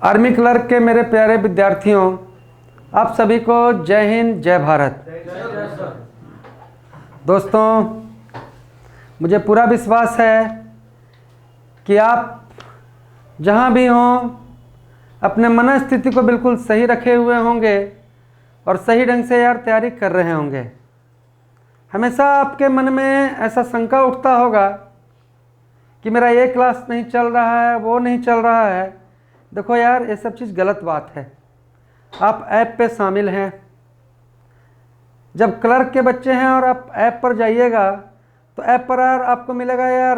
Army clerk के मेरे प्यारे विद्यार्थियों, आप सभी को जय हिंद, जय भारत। दोस्तों, मुझे पूरा विश्वास है कि आप जहाँ भी हों अपने मन स्थिति को बिल्कुल सही रखे हुए होंगे और सही ढंग से तैयारी कर रहे होंगे। हमेशा आपके मन में ऐसा शंका उठता होगा कि मेरा ये क्लास नहीं चल रहा है, वो नहीं चल रहा है। देखो ये सब चीज़ गलत बात है। आप ऐप पे शामिल हैं। जब क्लर्क के बच्चे हैं और आप ऐप पर जाइएगा तो ऐप पर आपको मिलेगा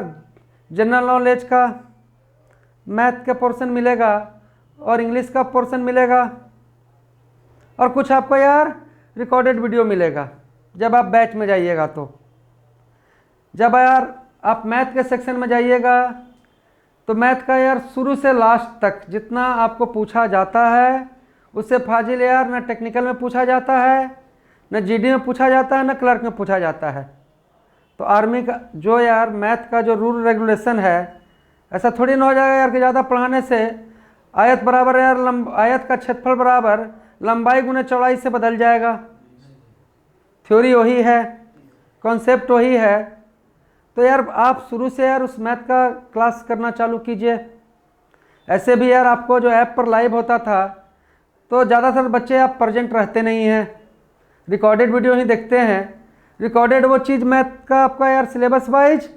जनरल नॉलेज का, मैथ का पोर्शन मिलेगा और इंग्लिश का पोर्शन मिलेगा और कुछ आपको रिकॉर्डेड वीडियो मिलेगा जब आप बैच में जाइएगा। तो जब आप मैथ के सेक्शन में जाइएगा तो मैथ का शुरू से लास्ट तक जितना आपको पूछा जाता है उससे फाजिल न टेक्निकल में पूछा जाता है, न जीडी में पूछा जाता है, न क्लर्क में पूछा जाता है। तो आर्मी का जो मैथ का जो रूल रेगुलेशन है, ऐसा थोड़ी ना हो जाएगा कि ज़्यादा पढ़ाने से आयत बराबर आयत का क्षेत्रफल बराबर लंबाई गुने चौड़ाई से बदल जाएगा। थ्योरी वही है, कॉन्सेप्ट वही है। तो आप शुरू से उस मैथ का क्लास करना चालू कीजिए। ऐसे भी आपको जो ऐप पर लाइव होता था तो ज़्यादातर बच्चे आप प्रेजेंट रहते नहीं हैं, रिकॉर्डेड वीडियो ही देखते हैं। रिकॉर्डेड वो चीज़ मैथ का आपका सिलेबस वाइज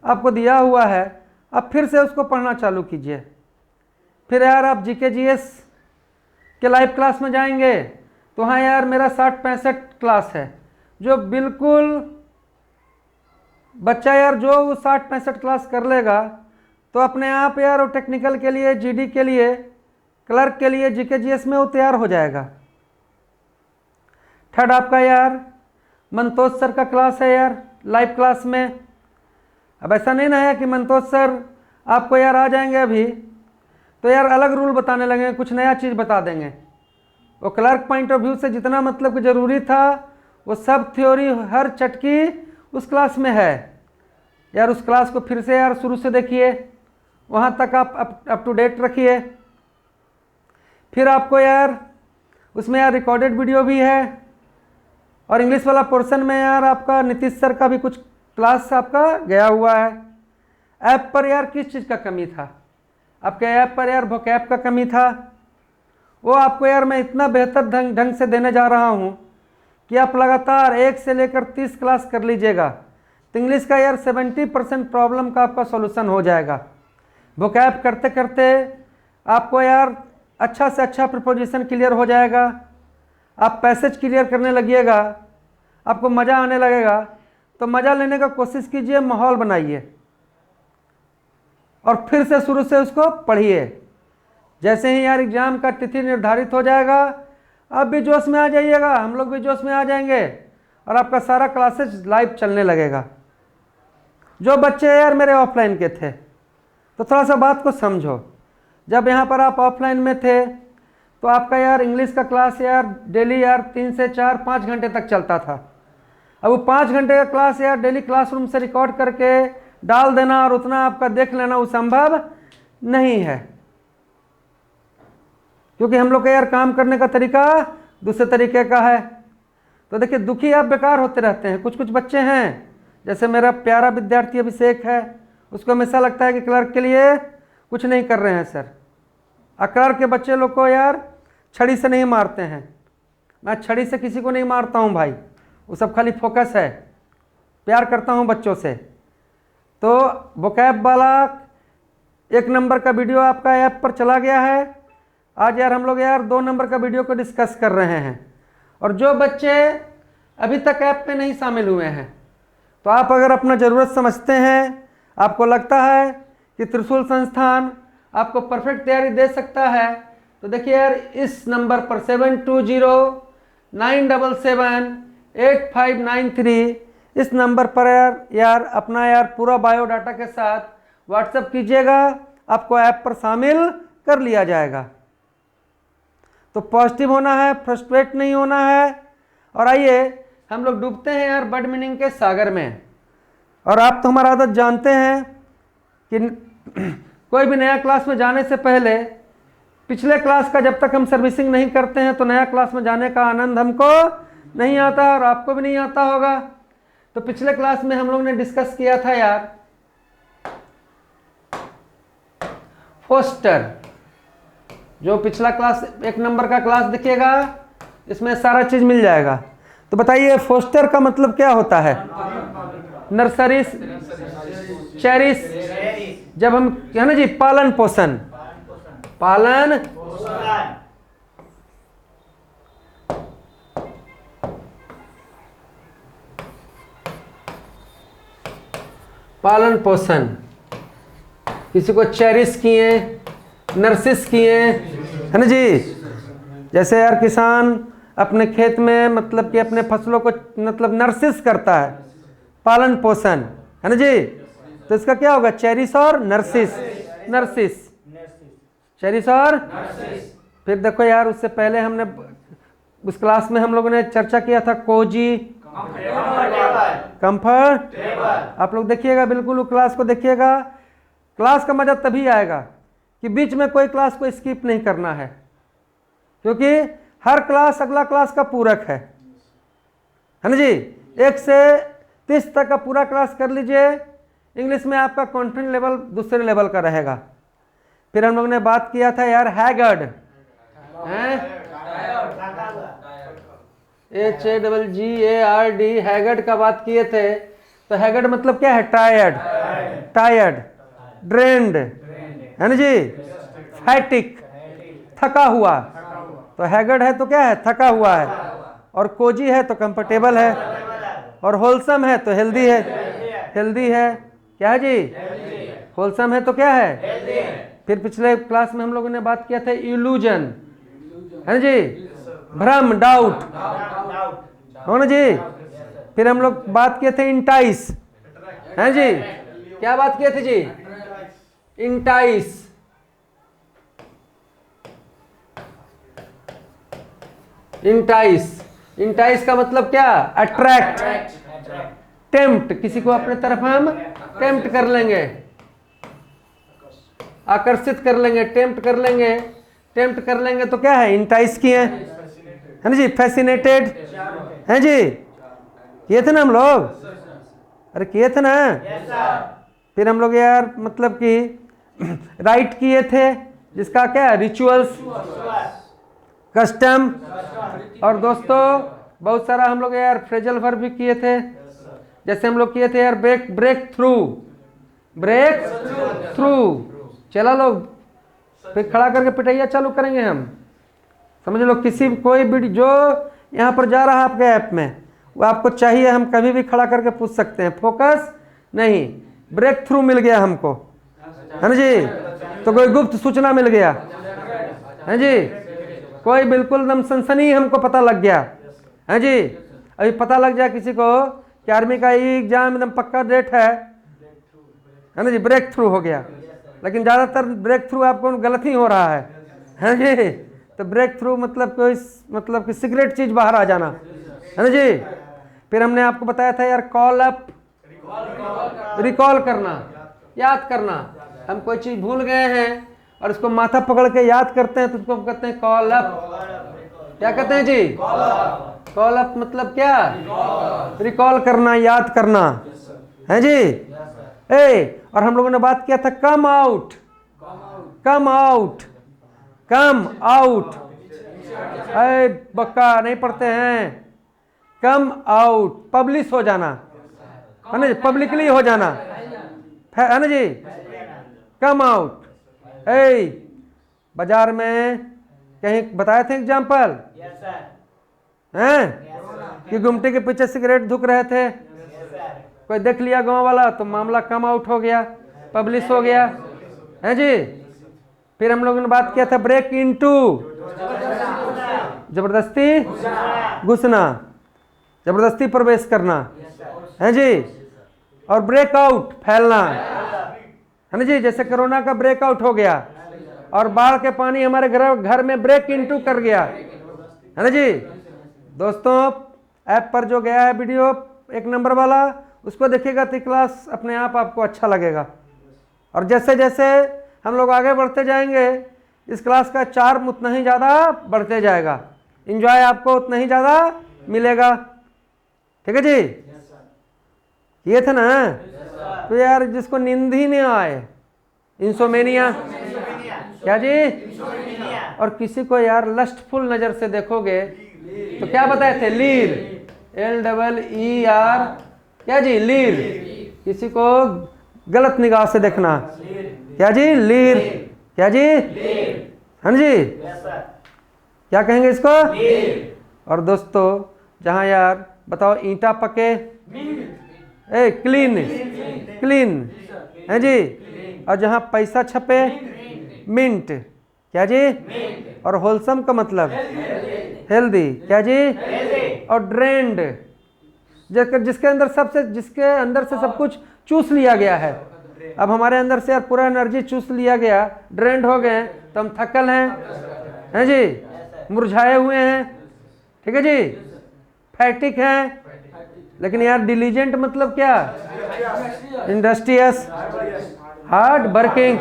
आपको दिया हुआ है, आप फिर से उसको पढ़ना चालू कीजिए। फिर आप जीके जीएस के लाइव क्लास में जाएंगे तो हाँ मेरा 60-65 क्लास है जो बिल्कुल बच्चा जो वो 60-65 क्लास कर लेगा तो अपने आप वो टेक्निकल के लिए, जीडी के लिए, क्लर्क के लिए, जीके जीएस में वो तैयार हो जाएगा। थर्ड आपका मंतोष सर का क्लास है लाइव क्लास में। अब ऐसा नहीं ना है कि मंतोष सर आपको आ जाएंगे अभी तो अलग रूल बताने लगेंगे, कुछ नया चीज़ बता देंगे। वो क्लर्क पॉइंट ऑफ व्यू से जितना मतलब कि ज़रूरी था वो सब थ्योरी हर चटकी उस क्लास में है। उस क्लास को फिर से शुरू से देखिए, वहाँ तक आप अप टू डेट रखिए। फिर आपको उसमें रिकॉर्डेड वीडियो भी है और इंग्लिश वाला पोर्शन में आपका नीतीश सर का भी कुछ क्लास आपका गया हुआ है। ऐप पर किस चीज़ का कमी था? आपके ऐप पर वोकैब का कमी था। वो आपको मैं इतना बेहतर ढंग से देने जा रहा हूँ कि आप लगातार 1 से लेकर 30 क्लास कर लीजिएगा तो इंग्लिश का 70% प्रॉब्लम का आपका सॉल्यूशन हो जाएगा। वोकैब करते करते आपको अच्छा से अच्छा प्रीपोजिशन क्लियर हो जाएगा। आप पैसेज क्लियर करने लगिएगा, आपको मज़ा आने लगेगा। तो मज़ा लेने का कोशिश कीजिए, माहौल बनाइए और फिर से शुरू से उसको पढ़िए। जैसे ही एग्ज़ाम का तिथि निर्धारित हो जाएगा आप भी जोश में आ जाइएगा, हम लोग भी जोश में आ जाएंगे और आपका सारा क्लासेस लाइव चलने लगेगा। जो बच्चे मेरे ऑफलाइन के थे तो थोड़ा सा बात को समझो। जब यहाँ पर आप ऑफलाइन में थे तो आपका इंग्लिश का क्लास डेली 3 से 4-5 घंटे तक चलता था। अब वो 5 घंटे का क्लास डेली क्लासरूम से रिकॉर्ड करके डाल देना और उतना आपका देख लेना वो संभव नहीं है, क्योंकि हम लोग का काम करने का तरीका दूसरे तरीके का है। तो देखिए, दुखी आप बेकार होते रहते हैं। कुछ बच्चे हैं, जैसे मेरा प्यारा विद्यार्थी अभिषेक है, उसको हमेशा लगता है कि क्लर्क के लिए कुछ नहीं कर रहे हैं सर। क्लर्क के बच्चे लोग को छड़ी से नहीं मारते हैं। मैं छड़ी से किसी को नहीं मारता हूँ भाई, वो सब खाली फोकस है, प्यार करता हूँ बच्चों से। तो वोकैब वाला 1 नंबर का वीडियो आपका ऐप पर चला गया है। आज हम लोग 2 नंबर का वीडियो को डिस्कस कर रहे हैं। और जो बच्चे अभी तक ऐप पे नहीं शामिल हुए हैं तो आप अगर अपना ज़रूरत समझते हैं, आपको लगता है कि त्रिशूल संस्थान आपको परफेक्ट तैयारी दे सकता है, तो देखिए इस नंबर पर 7209778593 इस नंबर पर अपना पूरा बायोडाटा के साथ व्हाट्सएप कीजिएगा, आपको ऐप पर शामिल कर लिया जाएगा। तो पॉजिटिव होना है, फ्रस्ट्रेट नहीं होना है। और आइए हम लोग डूबते हैं बड मीनिंग के सागर में। और आप तो हमारा आदत जानते हैं कि कोई भी नया क्लास में जाने से पहले पिछले क्लास का जब तक हम सर्विसिंग नहीं करते हैं तो नया क्लास में जाने का आनंद हमको नहीं आता और आपको भी नहीं आता होगा। तो पिछले क्लास में हम लोग ने डिस्कस किया था यार फोस्टर, जो पिछला क्लास 1 नंबर का क्लास दिखेगा, इसमें सारा चीज मिल जाएगा। तो बताइए फोस्टर का मतलब क्या होता है? नर्सरीज, चेरिस, जब हम है ना जी पालन पोषण, पालन पालन पोषण, किसी को चेरिस किए, नर्सिस किए, है ना जी। जैसे यार किसान अपने खेत में मतलब कि अपने फसलों को मतलब नर्सिस करता है, पालन पोषण, है ना जी। तो इसका क्या होगा? चेरिस और नर्सिस, नर्सिस, चेरिस और फिर देखो यार उससे पहले हमने उस क्लास में हम लोगों ने चर्चा किया था कोजी, कंफर्ट। आप लोग देखिएगा, बिल्कुल वो क्लास को देखिएगा। क्लास का मजा तभी आएगा कि बीच में कोई क्लास को स्किप नहीं करना है, क्योंकि हर क्लास अगला क्लास का पूरक है ना जी। 1 से 30 तक का पूरा क्लास कर लीजिए। इंग्लिश में आपका कॉन्फिडेंस लेवल दूसरे लेवल का रहेगा। फिर हम लोग ने बात किया था यार हैगर्ड, HAGGARD, हैगर्ड का बात किए थे। तो हैगर्ड मतलब क्या है? टायर्ड, टायर्ड, ड्रेन्ड, है ना जी, फैटिक, थका हुआ। तो हैगर्ड है तो क्या है? थका हुआ है। और कोजी है तो कंफर्टेबल है, और होलसम है तो हेल्दी है, हेल्दी है, क्या है जी? होलसम है तो क्या है? फिर पिछले क्लास में हम लोगों ने बात किया था इल्यूजन, है ना जी, भ्रम, डाउट, हो ना जी। फिर हम लोग बात किए थे इंटाइस, है जी। क्या बात किए थे जी? इंटाइस, इंटाइस, इंटाइस का मतलब क्या? अट्रैक्ट, टेम्प्ट, किसी को अपने तरफ हम टेम्प्ट कर लेंगे, आकर्षित कर लेंगे, टेम्प्ट कर लेंगे। टेम्प्ट कर लेंगे तो क्या है? इंटाइस किए, है ना जी। फैसिनेटेड, है जी, किए थे ना हम लोग, अरे किए थे ना। फिर हम लोग यार मतलब कि राइट किए थे, जिसका क्या है? Rituals, custom. और दोस्तों बहुत सारा हम लोग यार फ्रेजल वर्ब भी किए थे। जैसे हम लोग किए थे यार ब्रेक थ्रू, ब्रेक थ्रू। चला लोग, फिर खड़ा करके पिटाइया चालू करेंगे हम, समझ लो। किसी कोई भी जो यहाँ पर जा रहा है आपके ऐप में, वो आपको चाहिए, हम कभी भी खड़ा करके पूछ सकते हैं। फोकस नहीं, ब्रेक थ्रू मिल गया हमको, है ना जी। तो कोई गुप्त सूचना मिल गया, है जी। कोई बिल्कुल एकदम सनसनी हमको पता लग गया, है जी। अभी पता लग जाए किसी को कि आर्मी का एग्जाम एकदम पक्का डेट है ना जी, ब्रेक थ्रू हो गया। लेकिन ज़्यादातर ब्रेक थ्रू आपको गलत ही हो रहा है जी। तो ब्रेक थ्रू मतलब कोई मतलब कि सीक्रेट चीज़ बाहर आ जाना, है ना जी। फिर हमने आपको बताया था यार कॉल अप, रिकॉल करना, याद करना। हम कोई चीज़ भूल गए हैं और उसको माथा पकड़ के याद करते हैं तो उसको कहते हैं कॉल अप। क्या कहते हैं जी? कॉल अप मतलब क्या? रिकॉल करना, याद करना, है जी। और हम लोगों ने बात किया था come out, come out, come out. बक्का नहीं पढ़ते हैं। कम आउट, पब्लिश हो जाना, है ना जी, पब्लिकली हो जाना, है ना जी। Come out. बाजार में कहीं बताए थे एग्जाम्पल हैं कि गुमटी के पीछे सिगरेट धुक रहे थे, कोई देख लिया गांव वाला तो मामला कम आउट हो गया, पब्लिश हो गया, है जी। फिर हम लोगों ने बात किया था ब्रेक इनटू, जबरदस्ती घुसना, जबरदस्ती प्रवेश करना, है जी। और ब्रेकआउट, फैलना, है ना जी। जैसे कोरोना का ब्रेकआउट हो गया और बाढ़ के पानी हमारे घर में ब्रेक इनटू कर गया, है ना जी। दोस्तों ऐप पर जो गया है वीडियो 1 नंबर वाला, उसको देखिएगा तो क्लास अपने आप आपको अच्छा लगेगा। और जैसे जैसे हम लोग आगे बढ़ते जाएंगे इस क्लास का चार्म उतना ही ज़्यादा बढ़ते जाएगा, इंजॉय आपको उतना ही ज़्यादा मिलेगा। ठीक है जी, ये था ना। तो यार जिसको नींद ही नहीं आए, इंसोमेनिया, क्या जी, और किसी को यार लस्टफुल नज़र से देखोगे तो क्या बताए थे, लीर, LEER, क्या जी, लीर। किसी को गलत निगाह से देखना, क्या जी, लीर, क्या जी, हाँ जी, क्या कहेंगे इसको। और दोस्तों जहाँ यार बताओ ईंटा पके, क्लीन, क्लीन है जी, और जहाँ पैसा छपे, मिंट, क्या जी, और होलसम का मतलब हेल्दी, क्या जी, और ड्रेंड, जिसके अंदर से सब कुछ चूस लिया गया है। अब हमारे अंदर से यार पूरा एनर्जी चूस लिया गया, ड्रेंड हो गए तो हम थकल हैं जी, मुरझाए हुए हैं, ठीक है जी, फैटिक हैं। लेकिन यार डिलीजेंट मतलब क्या, इंडस्ट्रियस, हार्ड वर्किंग,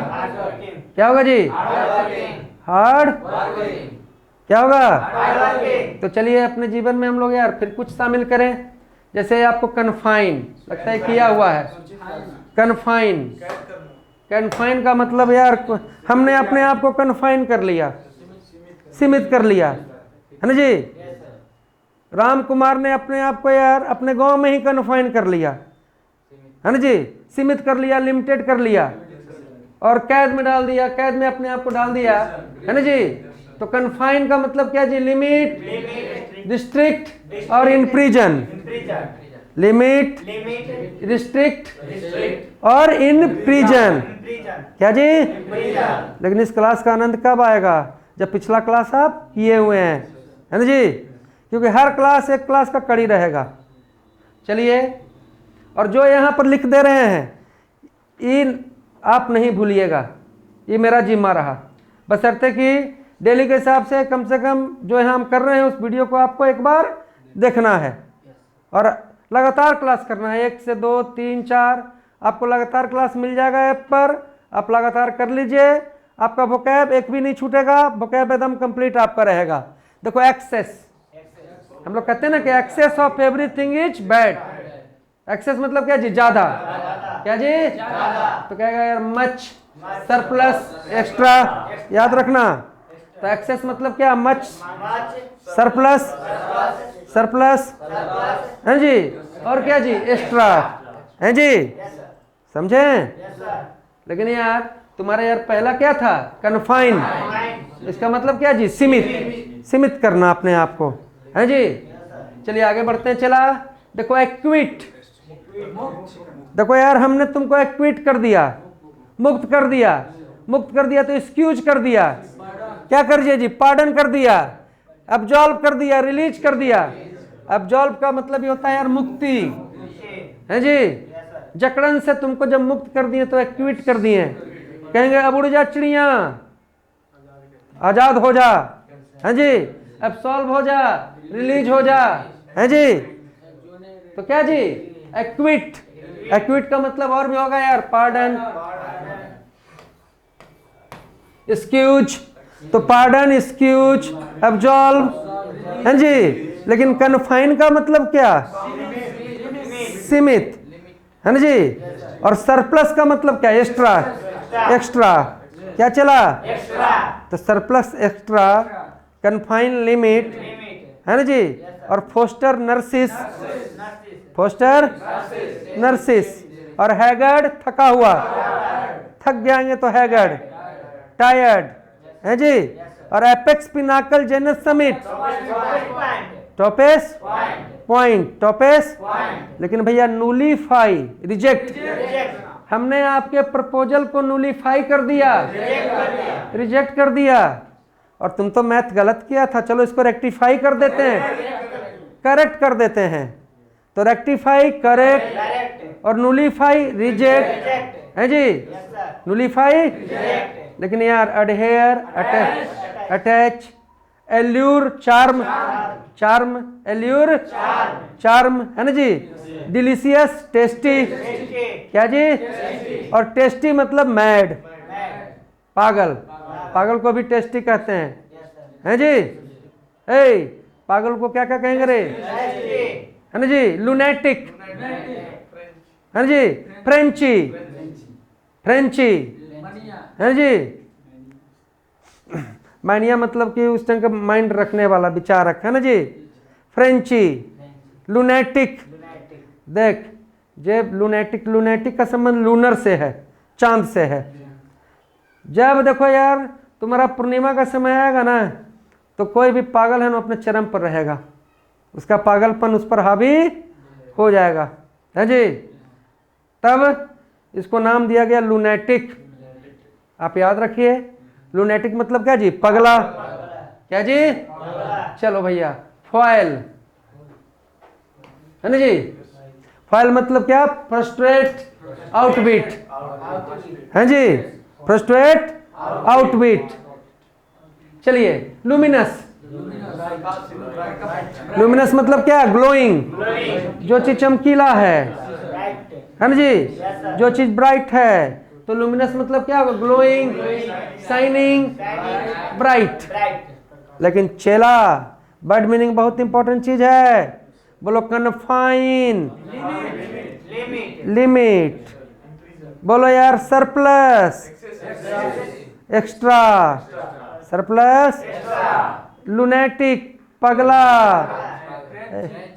क्या होगा जी, हार्ड, क्या होगा। तो चलिए अपने जीवन में हम लोग यार फिर कुछ शामिल करें। जैसे आपको कन्फाइन लगता है किया हुआ है, कन्फाइन, कन्फाइन का मतलब यार हमने अपने आप को कन्फाइन कर लिया, सीमित कर लिया, है ना जी। राम कुमार ने अपने आप को यार अपने गांव में ही कन्फाइन कर लिया, है ना जी, सीमित कर लिया, लिमिटेड कर लिया, और कैद में डाल दिया, कैद में अपने आप को डाल दिया, है ना जी। तो कन्फाइन का मतलब क्या जी, लिमिट, रिस्ट्रिक्ट और इन प्रिजन, लिमिट, रिस्ट्रिक्ट और इन प्रिजन, क्या जी। लेकिन इस क्लास का आनंद कब आएगा, जब पिछला क्लास आप किए हुए हैं, है ना जी, क्योंकि हर क्लास एक क्लास का कड़ी रहेगा। चलिए, और जो यहाँ पर लिख दे रहे हैं इन आप नहीं भूलिएगा, ये मेरा जिम्मा रहा, बशर्ते कि डेली के हिसाब से कम जो यहाँ हम कर रहे हैं उस वीडियो को आपको एक बार देखना है और लगातार क्लास करना है। 1 से 2 3 4 आपको लगातार क्लास मिल जाएगा ऐप पर, आप लगातार कर लीजिए, आपका वोकैब एक भी नहीं छूटेगा, वोकैब एकदम कंप्लीट आपका रहेगा। देखो एक्सेस, हम लोग कहते हैं ना कि excess of everything is bad. Excess मतलब क्या जी, ज्यादा, क्या जी, तो कहेगा यार मच, सरप्लस, एक्स्ट्रा, याद रखना। तो एक्सेस मतलब क्या, मच, सरप्लस, सरप्लस, है जी, और क्या जी, एक्स्ट्रा, है जी, समझे। लेकिन यार तुम्हारा यार पहला क्या था, कन्फाइन, इसका मतलब क्या जी, सीमित, सीमित करना अपने आप को, है जी। चलिए आगे बढ़ते हैं। चला, देखो एक्विट, देखो यार हमने तुमको एक्विट कर दिया, मुक्त कर दिया, मुक्त कर दिया तो एक्सक्यूज कर दिया, क्या कर दिया जी, पार्डन कर दिया, अब्जॉल्व कर दिया, रिलीज कर दिया। अब्जॉल्व का मतलब ये होता है यार मुक्ति, है जी। जकड़न से तुमको जब मुक्त कर दिए तो एक्विट कर दिए, कहेंगे अब उड़ जा चिड़िया, आजाद हो जा, है जी, अब सॉल्व हो जा, रिलीज हो जा, है जी। तो क्या जी, एक्विट, एक्विट का मतलब और भी होगा यार, पार्डन, एक्सक्यूज, तो पार्डन, एक्सक्यूज, अब्जॉल्व, है जी। लेकिन कन्फाइन का मतलब क्या, सीमित, है ना जी। और सरप्लस का मतलब क्या, एक्स्ट्रा, एक्स्ट्रा, क्या चला, तो सरप्लस, एक्स्ट्रा, कन्फाइन, लिमिट, है ना जी। और फोस्टर, नर्सिस, फोस्टर, नर्सिस, और हैगर्ड, थका हुआ, थक जाएंगे तो हैगर्ड, टायर्ड, है जी। और apex, pinnacle, zenith, summit, tops, point, tops. लेकिन भैया नूलीफाई, रिजेक्ट, हमने आपके प्रपोजल को नूलीफाई कर दिया, रिजेक्ट कर दिया। और तुम तो मैथ गलत किया था, चलो इसको रेक्टिफाई कर देते हैं, करेक्ट कर देते हैं। तो रेक्टिफाई, करेक्ट, और नूलीफाई, रिजेक्ट, है जी, नूलीफाई। लेकिन यार adhere, attach, allure, charm, charm, allure, charm, है ना जी। डिलीशियस, टेस्टी, क्या जी, और टेस्टी मतलब मैड, पागल, पागल को भी टेस्टी कहते हैं जी। पागल को क्या क्या कहेंगे रे? है ना जी, लुनेटिक, है जी, फ्रेंची, फ्रेंची, है जी। मानिया मतलब कि उस ढंग का माइंड रखने वाला, विचारक, है ना जी। Frenchie, lunatic. देख, जब लुनेटिक, लुनेटिक का संबंध लूनर से है, चांद से है। जब देखो यार तुम्हारा पूर्णिमा का समय आएगा ना, तो कोई भी पागल है ना अपने चरम पर रहेगा, उसका पागलपन उस पर हावी हो जाएगा, है जी। तब इसको नाम दिया गया लुनेटिक। आप याद रखिए, लुनेटिक मतलब क्या जी? पगला। क्या जी? चलो भैया, फॉयल, है ना जी। फॉयल मतलब क्या? फ्रस्ट्रेट, आउटबीट, है जी, फ्रस्ट्रेट, आउटबीट। चलिए, लुमिनस, लुमिनस मतलब क्या? ग्लोइंग, जो चीज चमकीला है ना जी, जो चीज ब्राइट है। तो लुमिनस मतलब क्या होगा? Glowing, shining, bright. लेकिन चेला, वर्ड मीनिंग बहुत इंपॉर्टेंट चीज है। बोलो कन्फाइन, लिमिट। बोलो यार सरप्लस, एक्स्ट्रा, सरप्लस, लुनेटिक, पगला,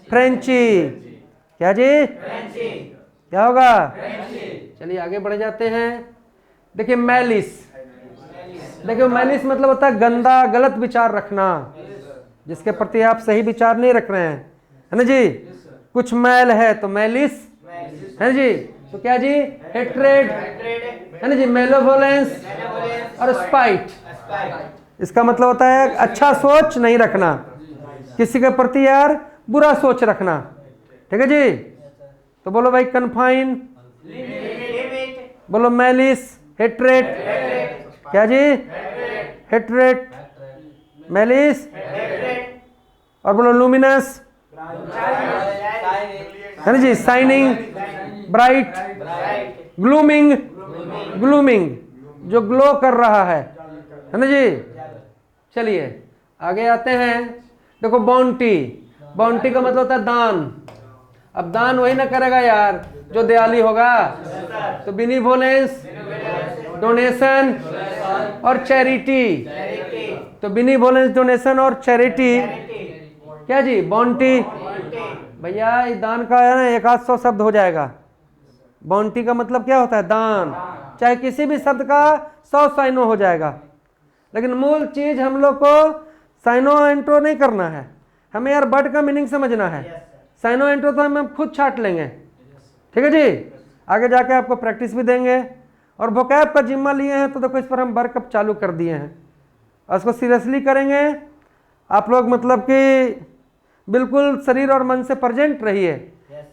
फ्रेंची। क्या जी? क्या होगा? चलिए आगे बढ़ जाते हैं। देखिए मैलिस, देखिए मैलिस मतलब होता है गंदा, गलत विचार रखना, जिसके प्रति आप सही विचार नहीं रख रहे हैं, है ना जी। कुछ मैल है तो मैलिस, है ना जी। तो क्या जी? हेट्रेड, है ना जी, मेलोवोलेंस और स्पाइट। इसका मतलब होता है अच्छा सोच नहीं रखना, किसी के प्रति यार बुरा सोच रखना, ठीक है जी। तो बोलो भाई कन्फाइन, बोलो मैलिस, हेट्रेट। क्या जी? हेट्रेट, मैलिस, और बोलो लुमिनस, है ना जी, शाइनिंग, ब्राइट, ग्लूमिंग, ग्लूमिंग जो ग्लो कर रहा है ना जी। चलिए आगे आते हैं। देखो बाउंटी, बाउंटी का मतलब होता है दान। अब दान वही ना करेगा यार जो दयालु होगा। तो बेनिवोलेंस, डोनेशन और चैरिटी। तो बेनिवोलेंस, डोनेशन और चैरिटी, क्या जी? बाउंटी। भैया इस दान का है ना 100 शब्द हो जाएगा। बाउंटी का मतलब क्या होता है? दान। चाहे किसी भी शब्द का 100 साइनो हो जाएगा, लेकिन मूल चीज हम लोग को साइनो एंट्रो नहीं करना है, हमें यार वर्ड का मीनिंग समझना है। साइनो एंट्रो तो हम खुद छाट लेंगे, ठीक है जी। आगे जाके आपको प्रैक्टिस भी देंगे। और वोकैब का जिम्मा लिए हैं तो देखो इस पर हम वर्कअप चालू कर दिए हैं, और इसको सीरियसली करेंगे आप लोग। मतलब कि बिल्कुल शरीर और मन से प्रेजेंट रहिए।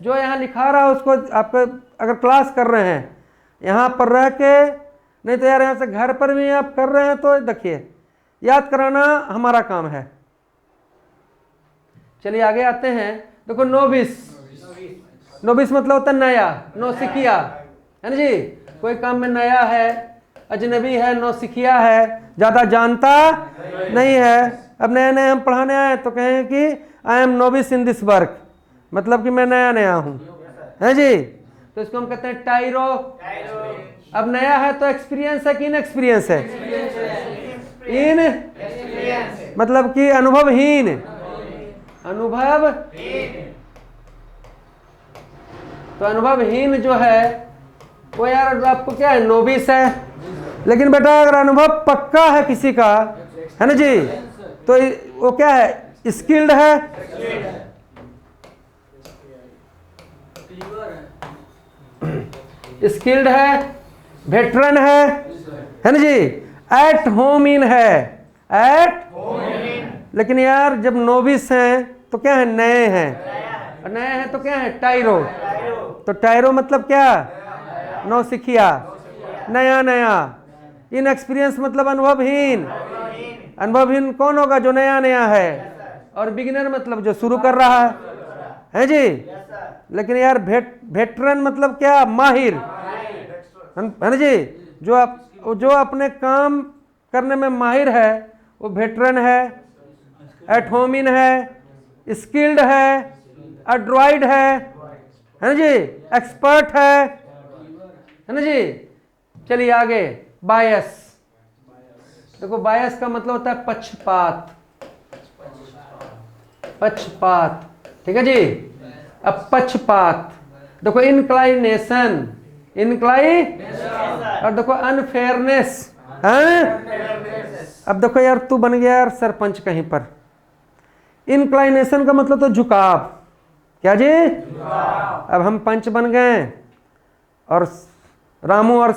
जो यहाँ लिखा रहा है उसको आप अगर क्लास कर रहे हैं यहाँ पर रह के, नहीं तो यार यहाँ से घर पर भी आप कर रहे हैं, तो देखिए याद कराना हमारा काम है। चलिए आगे आते हैं। देखो नोविस, नोविस मतलब होता है नया, नौसिखिया, है ना जी। कोई काम में नया है, अजनबी है, नौसिखिया है, ज़्यादा जानता नहीं है। अब नए नए हम पढ़ाने आए तो कहें कि I am novice in this work, मतलब कि मैं नया नया हूँ, है जी। तो इसको हम कहते हैं टाइरो। अब नया है तो एक्सपीरियंस है कि इन एक्सपीरियंस है? इन मतलब कि अनुभवहीन, अनुभव। तो अनुभवहीन जो है वो यार आपको क्या है? नोविस है। लेकिन बेटा अगर अनुभव पक्का है किसी का, है ना जी, तो वो क्या है? स्किल्ड है, स्किल्ड है, वेटरन है ना जी, एट होम इन है, एट। लेकिन यार जब नोविस हैं तो क्या है? नए हैं, और नए हैं तो क्या है? टाइरो। तो टाइरो मतलब क्या? नौसिखिया, नया नया। इन एक्सपीरियंस मतलब अनुभवहीन। अनुभवहीन कौन होगा? जो नया नया है। और बिगिनर मतलब जो शुरू कर रहा है जी। लेकिन यार वेटरन मतलब क्या? माहिर, है ना जी। जो अपने काम करने में माहिर है, वो वेटरन है, एट होम इन है, स्किल्ड है, एड्रॉइड है ना जी, एक्सपर्ट है ना जी। चलिए आगे, बायस। देखो बायस का मतलब होता है पक्षपात, पक्षपात, ठीक है जी। अब पक्षपात देखो, इंक्लाइनेशन, इंक्लाइनेशन, और देखो अनफेयरनेस, अब देखो यार, तू बन गया यार सरपंच कहीं पर। इंक्लाइनेशन का मतलब तो झुकाव, क्या जी, अब हम पंच बन गए और राम और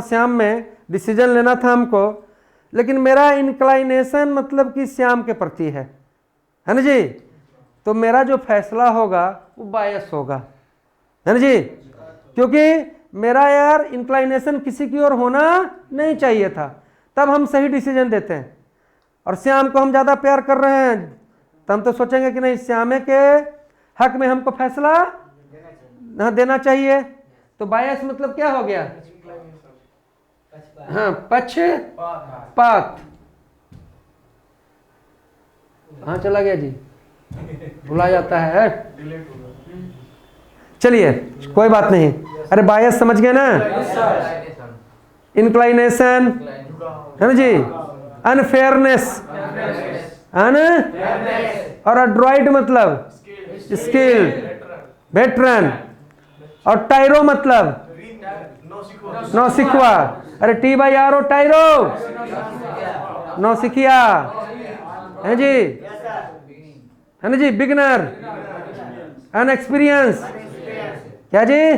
श्याम में डिसीजन लेना था हमको, लेकिन मेरा इंक्लाइनेशन मतलब कि श्याम के प्रति है ना जी, तो मेरा जो फैसला होगा वो बायस होगा, है ना जी, क्योंकि मेरा यार इंक्लाइनेशन किसी की ओर होना नहीं चाहिए था, तब हम सही डिसीजन देते हैं। और श्याम को हम ज़्यादा प्यार कर रहे हैं तो हम तो सोचेंगे कि नहीं, श्यामे के हक में हमको फैसला ना देना चाहिए। तो बायस मतलब क्या हो गया, हाँ, पक्षपात। हाँ चला गया जी, भुला जाता है। चलिए कोई बात नहीं, अरे बायस समझ गए ना, इंक्लाइनेशन है ना जी, अनफेयरनेस, है ना, और एड्रॉइड मतलब स्किल, वेटरन, और टायरो मतलब नौसिखिया, अरे टी बाई आर ओ, टायरो, नौसिखिया, है जी, है ना जी, बिगनर, अनएक्सपीरियंस, क्या जी,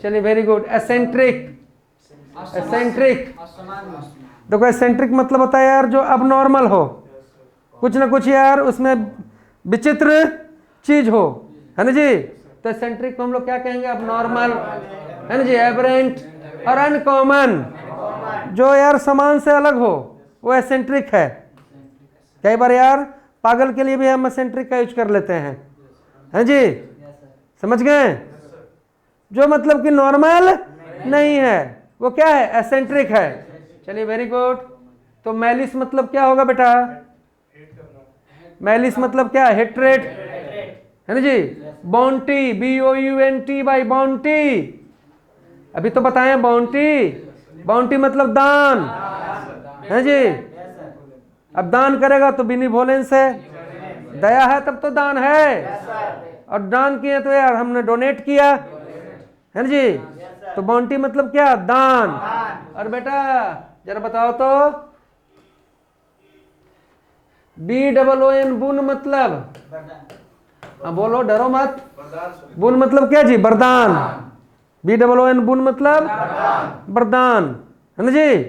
चलिए वेरी गुड। एसेंट्रिक, एसेंट्रिक देखो, एसेंट्रिक मतलब होता है यार जो अब नॉर्मल हो, कुछ ना कुछ यार उसमें विचित्र चीज हो, है ना जी, तो एसेंट्रिक को हम लोग क्या कहेंगे, अब नॉर्मल, है ना जी, एबरेंट और अनकॉमन, जो यार समान से अलग हो वो एसेंट्रिक है। कई बार यार पागल के लिए भी हम एसेंट्रिक का यूज कर लेते हैं जी, समझ गए, जो मतलब कि नॉर्मल नहीं है वो क्या है, एसेंट्रिक है। चलिए वेरी गुड। तो मैलिस मतलब क्या होगा बेटा, मैलिस मतलब क्या, हेट्रेट, है ना जी, बाउंटी, BOUNT बाई बाउंटी, अभी तो बताएं बाउंटी, बाउंटी मतलब दान, है जी, अब दान करेगा तो बिनीवोलेंस है, दया है तब तो दान है, और दान किए तो यार हमने डोनेट किया, है ना जी, तो बाउंटी मतलब क्या, दान। और बेटा जरा बताओ तो, BOON बुन मतलब, हाँ बोलो, डरो मत, बुन मतलब क्या जी, वरदान, BOON बुन मतलब वरदान, है ना जी,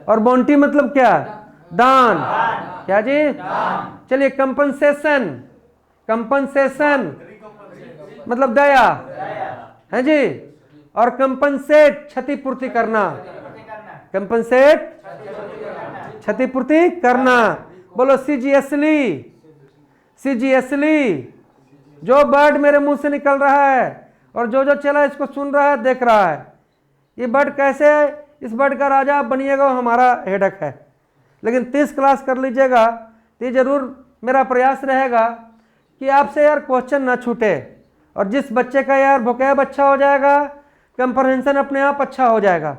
और बाउंटी मतलब क्या, दान, क्या जी, चलिए कंपनसेशन, कंपनसेशन मतलब दया, है जी, और कंपनसेट क्षतिपूर्ति करना, कंपनसेट क्षतिपूर्ति करना, बोलो सीरियसली, सीरियसली, जो वर्ड मेरे मुंह से निकल रहा है और जो जो चला इसको सुन रहा है, देख रहा है, ये वर्ड कैसे है, इस वर्ड का राजा आप बनिएगा, वो हमारा हेडक है, लेकिन 30 क्लास कर लीजिएगा तो ये जरूर मेरा प्रयास रहेगा कि आपसे यार क्वेश्चन ना छूटे, और जिस बच्चे का यार वोकैब अच्छा हो जाएगा, कंप्रहेंशन अपने आप अच्छा हो जाएगा,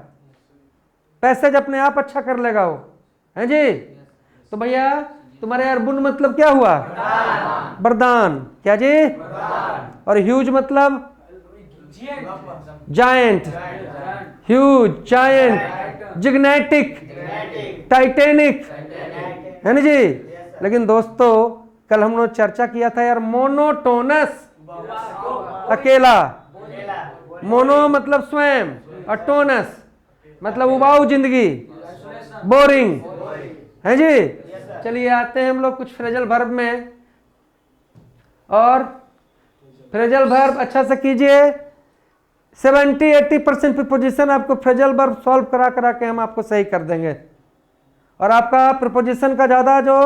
पैसेज अपने आप अच्छा कर लेगा वो, है जी। तो भैया तुम्हारे यार बुन मतलब क्या हुआ, वरदान, क्या जी, और ह्यूज मतलब जायंट, ह्यूज, जायंट, जिग्नेटिक, टाइटेनिक, है ना जी। लेकिन दोस्तों कल हम लोग चर्चा किया था यार, मोनोटोनस अकेला, मोनो मतलब स्वयं, और टोनस मतलब उबाऊ जिंदगी, बोरिंग, है जी। चलिए आते हैं हम लोग कुछ फ्रेजल वर्ब में, और फ्रेजल वर्ब अच्छा से कीजिए, 70-80% प्रीपोजिशन आपको फ्रेजल वर्ब सॉल्व करा करा के हम आपको सही कर देंगे, और आपका प्रीपोजिशन का ज़्यादा जो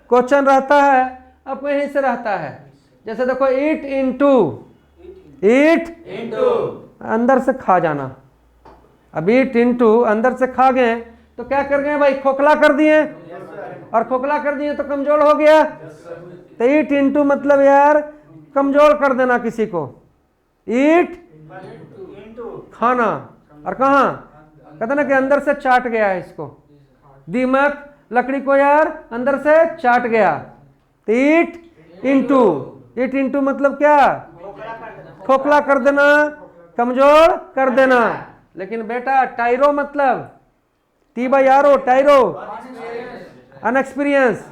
क्वेश्चन रहता है आपको यहीं से रहता है। जैसे देखो, ईट इनटू, ईट अंदर से खा जाना, अब ईट इनटू अंदर से खा गए तो क्या कर गए भाई, खोखला कर दिए, और खोखला कर दिए तो कमजोर हो गया। तो ईट इंटू मतलब यार कमजोर कर देना किसी को, ईट खाना, और कहाँ कहते ना कि अंदर से चाट गया है इसको, दीमक लकड़ी को यार अंदर से चाट गया। तो ईट इंटू मतलब क्या, खोखला कर देना, कमजोर कर देना। लेकिन बेटा टायरो मतलब टी बाई आर ओ, टायरो अनएक्सपीरियंस,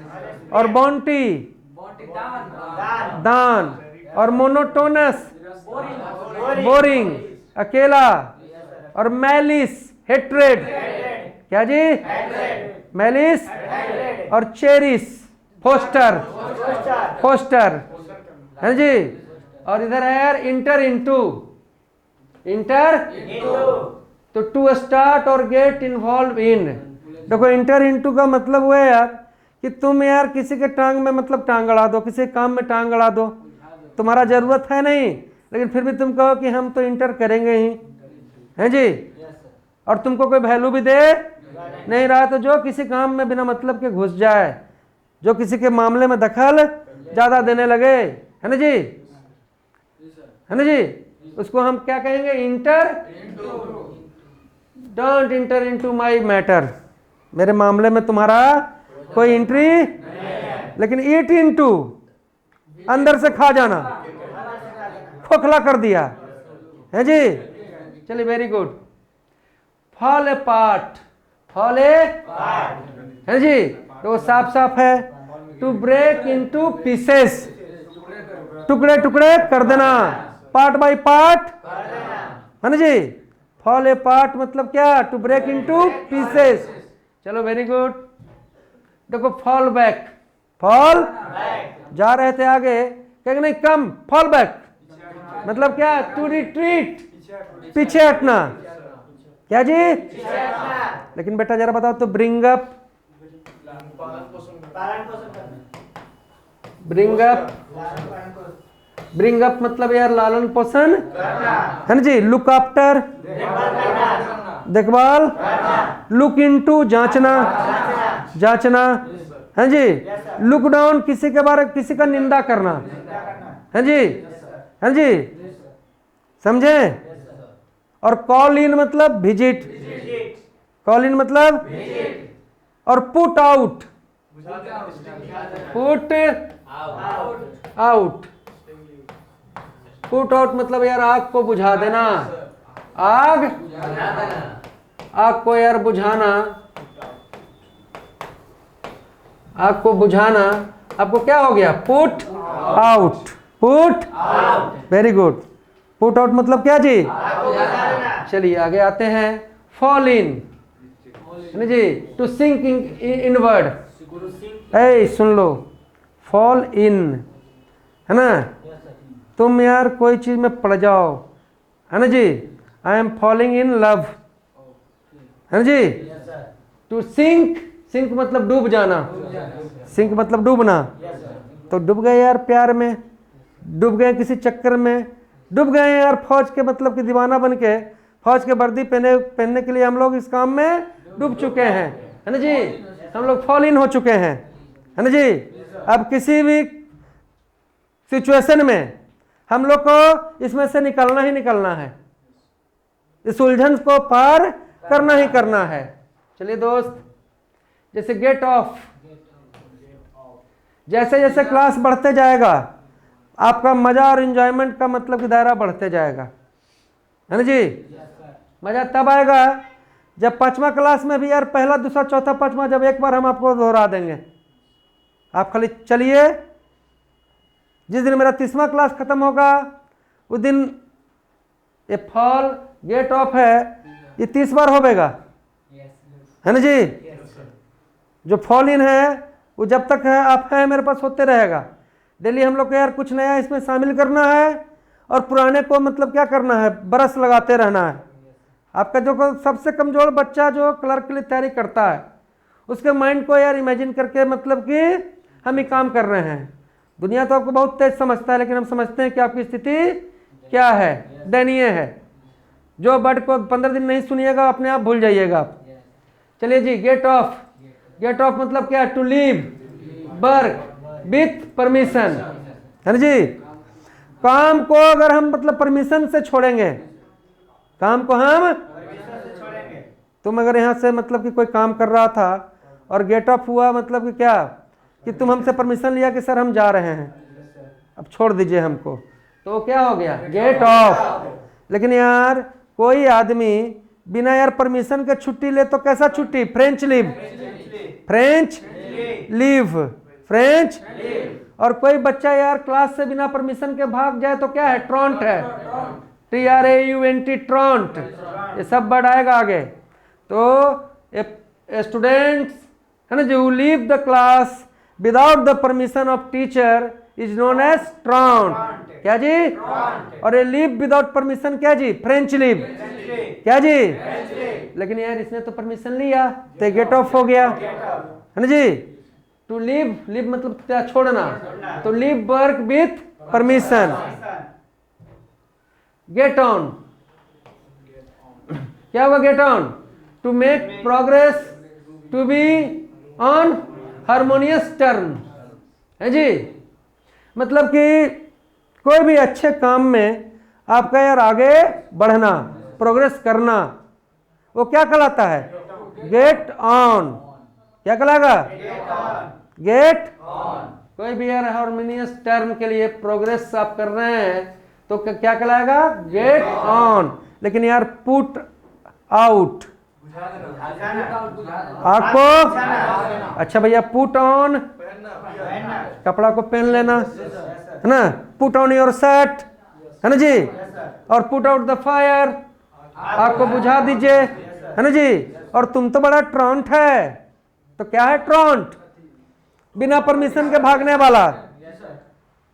और बॉन्टी दान, और मोनोटोनस बोरिंग अकेला, और मैलिस हेट्रेड, क्या जी, मैलिस, और चेरिस फोस्टर है जी। और इधर है यार इंटर तो टू स्टार्ट और गेट इन्वॉल्व इन। देखो इंटर इंटू का मतलब हुआ है यार कि तुम यार किसी के टांग में मतलब टांग अड़ा दो, किसी काम में टांग अड़ा दो, तुम्हारा जरूरत है नहीं, लेकिन फिर भी तुम कहो कि हम तो इंटर करेंगे ही, है जी, और तुमको कोई वैल्यू भी दे नहीं रहा। तो जो किसी काम में बिना मतलब के घुस जाए, जो किसी के मामले में दखल ज्यादा देने लगे, है ना जी, है ना जी, उसको हम क्या कहेंगे, inter. Don't inter into my matter, मेरे मामले में तुम्हारा कोई एंट्री। लेकिन ईट इनटू अंदर से खा जाना, खोखला कर दिया, है जी। चलिए वेरी गुड। फॉल अपार्ट है जी, तो वो साफ साफ है। टू ब्रेक इनटू पीसेस, टुकड़े टुकड़े कर देना, पार्ट बाय पार्ट, है ना जी। फॉल अपार्ट मतलब क्या, टू ब्रेक इनटू पीसेस। चलो वेरी गुड। देखो फॉल बैक, फॉल जा रहे थे आगे, कहेंगे नहीं कम, फॉल बैक मतलब क्या, टू रिट्रीट, पीछे हटना, क्या जी। लेकिन बेटा जरा बताओ तो ब्रिंग अप मतलब यार लालन पोषण, है ना जी। लुक आफ्टर देखभाल, लुक इनटू जांचना, है जी। लुक डाउन किसी के बारे, किसी का निंदा करना, है जी, है जी, समझे। और कॉल इन मतलब विजिट, कॉल इन मतलब, और पुट आउट मतलब यार आग को बुझा देना, आग को यार बुझाना, आग को बुझाना। आपको क्या हो गया, put out, very good. Put out मतलब क्या जी। चलिए आगे आते हैं। फॉल इन है ना जी, टू सिंक इनवर्ड, सुन लो, फॉल इन है ना, तुम यार कोई चीज में पड़ जाओ, है ना जी। I am falling in love, है ना जी। टू सिंक मतलब डूब जाना, सिंक मतलब डूबना। तो डूब गए यार प्यार में, डूब गए किसी चक्कर में, डूब गए यार फौज के मतलब कि दीवाना बन के, फौज के वर्दी पहनने के लिए हम लोग इस काम में डूब चुके हैं, है ना जी। हम लोग फॉल इन हो चुके हैं, है ना जी। अब किसी भी सिचुएशन में हम लोग को इसमें से निकलना ही निकलना है, इस उलझन को पार करना ही करना है। चलिए दोस्त, जैसे गेट ऑफ, जैसे जैसे क्लास बढ़ते जाएगा आपका मजा और एंजॉयमेंट का मतलब कि दायरा बढ़ते जाएगा, है ना जी। मजा तब आएगा जब 5वां क्लास में भी यार पहला दूसरा चौथा पांचवा, जब एक बार हम आपको दोहरा देंगे, आप खाली चलिए। जिस दिन मेरा 30वां क्लास खत्म होगा उस दिन ये फॉल गेट ऑफ है, ये 30 बार होगा, है ना जी। जो फॉल इन है वो जब तक है आप हैं मेरे पास होते रहेगा। डेली हम लोग को यार कुछ नया इसमें शामिल करना है, और पुराने को मतलब क्या करना है, बरस लगाते रहना है। आपका जो सबसे कमजोर बच्चा जो क्लर्क के लिए तैयारी करता है, उसके माइंड को यार इमेजिन करके मतलब कि हम ही काम कर रहे हैं। दुनिया तो आपको बहुत तेज समझता है, लेकिन हम समझते हैं कि आपकी स्थिति क्या है, दयनीय है। जो वर्ड को 15 दिन नहीं सुनिएगा अपने आप भूल जाइएगा आप, चलिए जी, गेट ऑफ। गेट ऑफ मतलब क्या? To leave work with permission, है ना जी। काम को अगर हम मतलब परमिशन से छोड़ेंगे, काम को हम, तुम अगर यहाँ से मतलब कि कोई काम कर रहा था और गेट ऑफ हुआ, मतलब कि क्या कि तुम हमसे परमिशन लिया कि सर हम जा रहे हैं, अब छोड़ दीजिए हमको, तो क्या हो गया? Get off. लेकिन यार कोई आदमी बिना यार परमिशन के छुट्टी ले तो कैसा छुट्टी? French leave, French leave, French. और कोई बच्चा यार क्लास से बिना परमिशन के भाग जाए तो क्या है? ट्रॉन्ट है, TRAUNT, ट्रॉन्ट। ये सब वर्ड आएगा आगे। तो स्टूडेंट्स, है ना, जो leave the class without the permission of teacher is known as truant. क्या जी? और ये लीव विदाउट परमिशन क्या जी? French leave. क्या जी? लेकिन यार इसने तो परमिशन लिया तो गेट ऑफ हो गया, है ना जी। टू लीव, लीव मतलब क्या? छोड़ना। तो leave work with permission. Get on, क्या हुआ? Get on, to make progress, to be on harmonious term, है जी। मतलब कि कोई भी अच्छे काम में आपका यार आगे बढ़ना, प्रोग्रेस करना, वो क्या कहलाता है? Gate on. क्या कहलाएगा? Get on. कोई भी यार हार्मोनियस टर्म के लिए प्रोग्रेस आप कर रहे हैं तो क्या कहलाएगा? Get on. लेकिन यार पुट आउट, आपको अच्छा भैया, पुट ऑन, कपड़ा को पहन लेना, है ना, पुट ऑन योर शर्ट, है ना जी। और पुट आउट द फायर, आग को बुझा दीजिए, है ना जी। और तुम तो बड़ा ट्रॉन्ट है, तो क्या है? ट्रॉन्ट, बिना परमिशन के भागने वाला,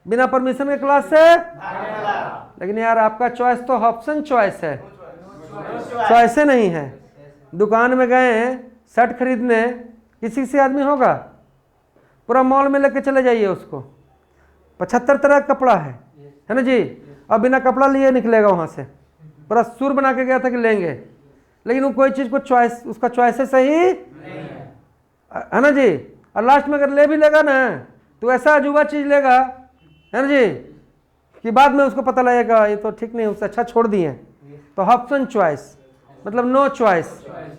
बिना परमिशन के क्लास से। लेकिन यार आपका चॉइस तो ऑप्शन चॉइस है, चॉइस नहीं है। दुकान में गए हैं शर्ट खरीदने, किसी से आदमी होगा? पूरा मॉल में लेके चले जाइए उसको, 75 तरह का कपड़ा है ना जी। और बिना कपड़ा लिए निकलेगा वहाँ से, पूरा सुर बना के गया था कि लेंगे, लेकिन वो कोई चीज़ को चॉइस, उसका चॉइस है सही, है ना जी। और लास्ट में अगर ले भी लेगा ना तो ऐसा अजूबा चीज़ लेगा, है ना जी, कि बाद में उसको पता लगेगा ये तो ठीक नहीं, उससे अच्छा छोड़ दिए। तो ऑप्शन चॉइस मतलब नो चॉइस,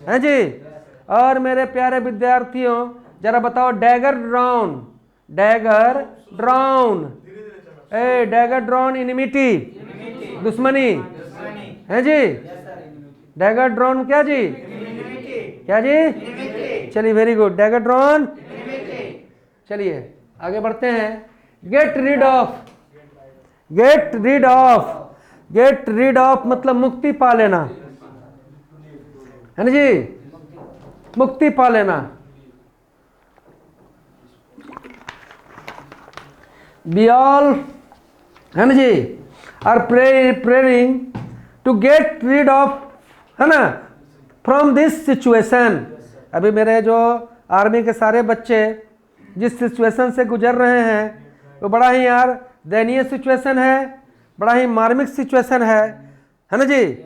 है जी। और मेरे प्यारे विद्यार्थियों जरा बताओ, डैगर ड्राउन, डैगर ड्राउन, ए डैगर ड्राउन इनिमिटी, दुश्मनी, है जी। डैगर ड्राउन क्या जी? क्या जी? चलिए वेरी गुड, डैगर ड्राउन। चलिए आगे बढ़ते हैं। Gate rid of, gate rid of, gate rid of मतलब मुक्ति पा लेना, है ना जी, मुक्ति पा लेना। We all, है ना जी, are praying to get rid of, है ना, फ्रॉम दिस सिचुएशन। अभी मेरे जो आर्मी के सारे बच्चे जिस सिचुएशन से गुजर रहे हैं वो बड़ा ही यार दयनीय सिचुएशन है, बड़ा ही मार्मिक सिचुएशन है ना जी।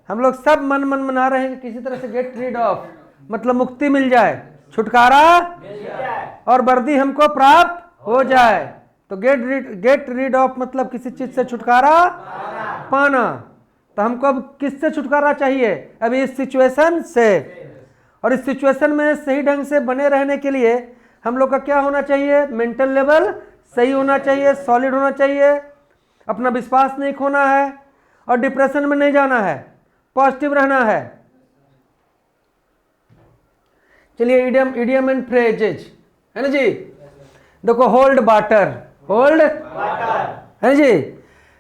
हम लोग सब मन मन मना रहे हैं कि किसी तरह से गेट रीड ऑफ मतलब मुक्ति मिल जाए, छुटकारा और वर्दी हमको प्राप्त हो जाए। तो गेट रीड ऑफ मतलब किसी चीज से छुटकारा पाना। तो हमको अब किससे छुटकारा चाहिए? अभी इस सिचुएशन से। और इस सिचुएशन में सही ढंग से बने रहने के लिए हम लोग का क्या होना चाहिए? मेंटल लेवल सही होना चाहिए, सॉलिड होना चाहिए, अपना विश्वास नहीं खोना है और डिप्रेशन में नहीं जाना है, पॉजिटिव रहना है। चलिए इडियम एंड फ्रेजेज, है ना जी। देखो होल्ड वाटर, होल्ड है ना जी,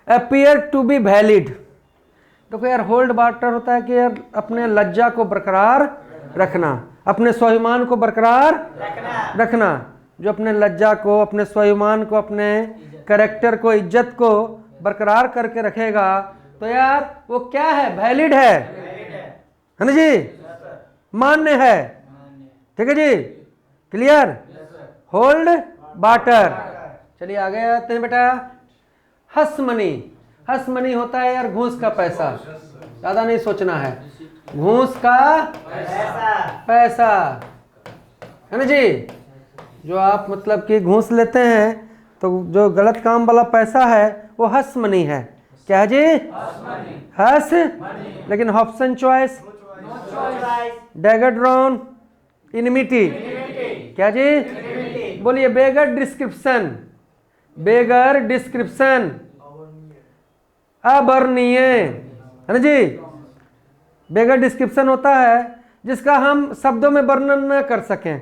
अपीयर टू बी वैलिड। देखो यार होल्ड वाटर होता है कि यार अपने लज्जा को बरकरार रखना, अपने स्वाभिमान को बरकरार रखना। जो अपने लज्जा को, अपने स्वाभिमान को, अपने कैरेक्टर को, इज्जत को बरकरार करके रखेगा तो यार वो क्या है? वैलिड है ना जी, मान्य है। ठीक है जी, क्लियर। Hold water. चलिए आगे आते हैं बेटा। हस मनी, हस मनी होता है यार घूस का पैसा, ज़्यादा नहीं सोचना है। घूस का पैसा, है ना जी। जो आप मतलब कि घूस लेते हैं तो जो गलत काम वाला पैसा है वो हस मनी है। क्या है जी? हस। लेकिन ऑप्शन चॉइस, डैगर ड्रॉन, इनमिटी। क्या जी? बोलिए। बेगर डिस्क्रिप्शन, बेगर डिस्क्रिप्शन, अवर्णनीय, है ना जी। बेगर डिस्क्रिप्शन होता है जिसका हम शब्दों में वर्णन न कर सकें।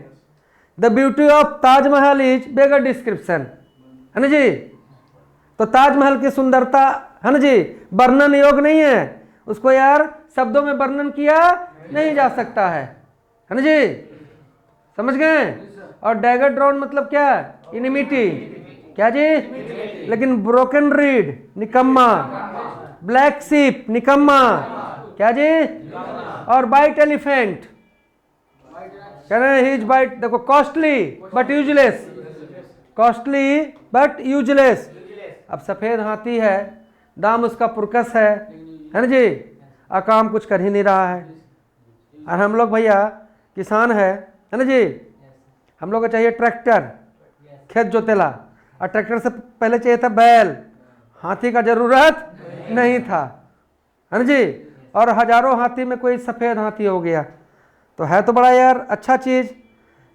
The beauty of Taj Mahal is beggar description, है ना जी। तो ताजमहल की सुंदरता, है ना जी, वर्णन योग नहीं है, उसको यार शब्दों में वर्णन किया नहीं जा सकता है ना जी। समझ गए। और डैगर ड्रॉन मतलब क्या? इनिमिटी। क्या जी? लेकिन ब्रोकन रीड, निकम्मा। ब्लैक सीप, निकम्मा। क्या जी? और बाइट एलिफेंट, कह रहे हैं, हिज बाइट। देखो, costly but useless, costly but useless. अब सफेद हाथी है, दाम उसका पुरकस है ना जी, और काम कुछ कर ही नहीं रहा है। और हम लोग भैया किसान है ना जी, हम लोग को चाहिए ट्रैक्टर, खेत जोतेला, और ट्रैक्टर से पहले चाहिए था बैल। हाथी का जरूरत नहीं था, है ना जी। और हजारों हाथी में कोई सफेद हाथी हो गया, तो है तो बड़ा यार अच्छा चीज,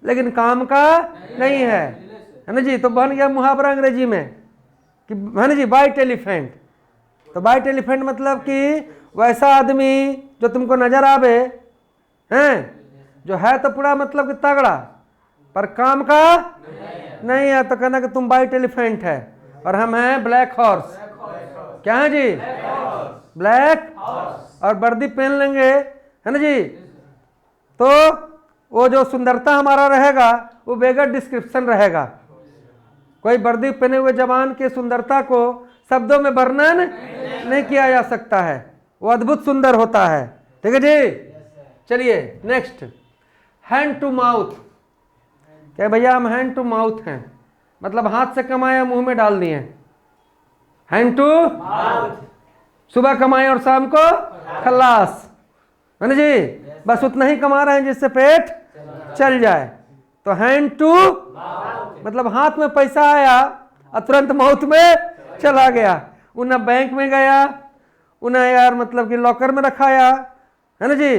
लेकिन काम का नहीं है ना जी। तो बन गया मुहावरा अंग्रेजी में कि, है ना जी, वाइट एलिफेंट। तो वाइट एलिफेंट मतलब कि वैसा आदमी जो तुमको नजर आवे, हैं, जो है तो पूरा मतलब कि तगड़ा, पर काम का नहीं है, तो कहना कि तुम वाइट एलिफेंट है और हम हैं ब्लैक हॉर्स। क्या है जी? ब्लैक। और वर्दी पहन लेंगे, है ना जी, तो वो जो सुंदरता हमारा रहेगा वो बेगर डिस्क्रिप्शन रहेगा। कोई वर्दी पहने हुए जवान की सुंदरता को शब्दों में वर्णन नहीं किया जा सकता है, वो अद्भुत सुंदर होता है। ठीक है जी। चलिए नेक्स्ट, हैंड टू माउथ। क्या भैया? हम हैंड टू माउथ हैं, मतलब हाथ से कमाया मुंह में डाल दिए। हैंड टू माउथ, सुबह कमाए और शाम को खल्लास, है ना जी। बस उतना ही कमा रहे हैं जिससे पेट चल जाए। तो हैंड टू मतलब हाथ में पैसा आया और तुरंत माउथ में चला गया। वो ना बैंक में गया, वो ना यार मतलब कि लॉकर में रखाया, है ना जी।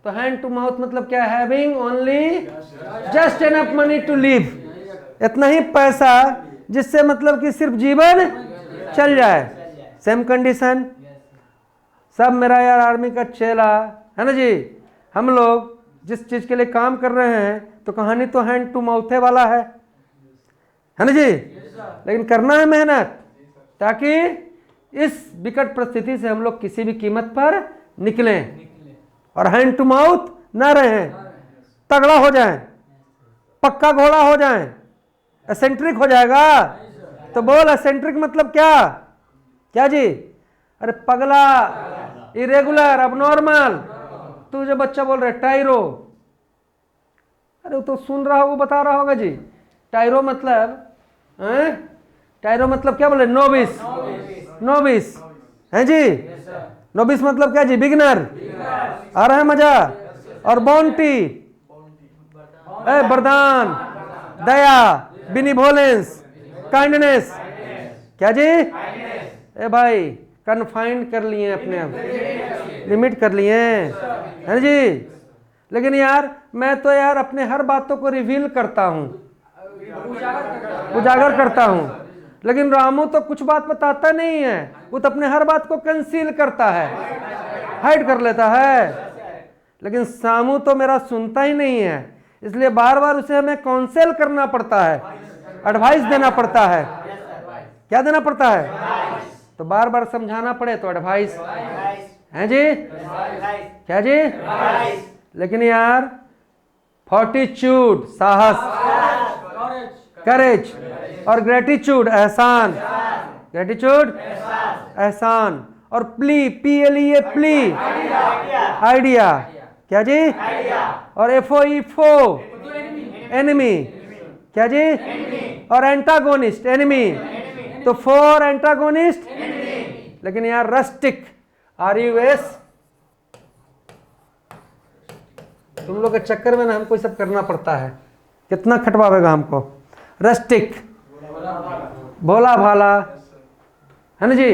तो हैंड टू माउथ मतलब क्या? Having only just enough money to live, इतना ही पैसा जिससे मतलब कि सिर्फ जीवन चल जाए। सेम कंडीशन, सब मेरा यार आर्मी का चेला, है ना जी। हम लोग जिस चीज के लिए काम कर रहे हैं तो कहानी तो हैंड टू माउथे वाला है ना जी। लेकिन करना है मेहनत, ताकि इस विकट परिस्थिति से हम लोग किसी भी कीमत पर निकलें और हैंड टू माउथ ना रहें, तगड़ा हो जाएं, पक्का घोड़ा हो जाएं, एसेंट्रिक हो जाएगा। तो बोल, एसेंट्रिक मतलब क्या? क्या जी? अरे पगला, इरेगुलर, अबनॉर्मल। तू जो बच्चा बोल रहे टाइरो, अरे वो तो सुन रहा होगा, बता रहा होगा जी। टाइरो मतलब, टाइरो मतलब क्या बोले? नोविस, नोविस है जी। नोविस मतलब क्या जी? बिगिनर। आ रहा है मजा? और बाउंटी, वरदान, दया, बिनिवोलेंस, काइंडनेस। क्या जी? ए भाई, कन्फाइंड कर लिए अपने आप, लिमिट कर लिए, है जी। लेकिन यार मैं तो यार अपने हर बातों को रिवील करता हूँ, उजागर करता हूँ, लेकिन रामू तो कुछ बात बताता नहीं है, वो तो अपने हर बात को कंसील करता है, हाइड कर लेता है। लेकिन सामू तो मेरा सुनता ही नहीं है, इसलिए बार बार उसे हमें काउंसिल करना पड़ता है, एडवाइस देना पड़ता है। क्या देना पड़ता है? तो बार बार समझाना पड़े तो एडवाइस है जी। क्या जी? लेकिन यार फॉर्टिट्यूड, साहस, करेज, और ग्रेटिट्यूड, एहसान, ग्रेटिट्यूड एहसान, और प्ली, PLEA, प्ली, आइडिया। क्या जी? और FOE, फो, एनिमी। क्या जी? और एंटागोनिस्ट, एनिमी। तो फॉर, एंटागोनिस्ट। लेकिन यार रस्टिक, RUS, तुम लोग के चक्कर में ना हमको ये सब करना पड़ता है, कितना खटवावेगा हमको। रस्टिक, भोला भाला, है ना जी,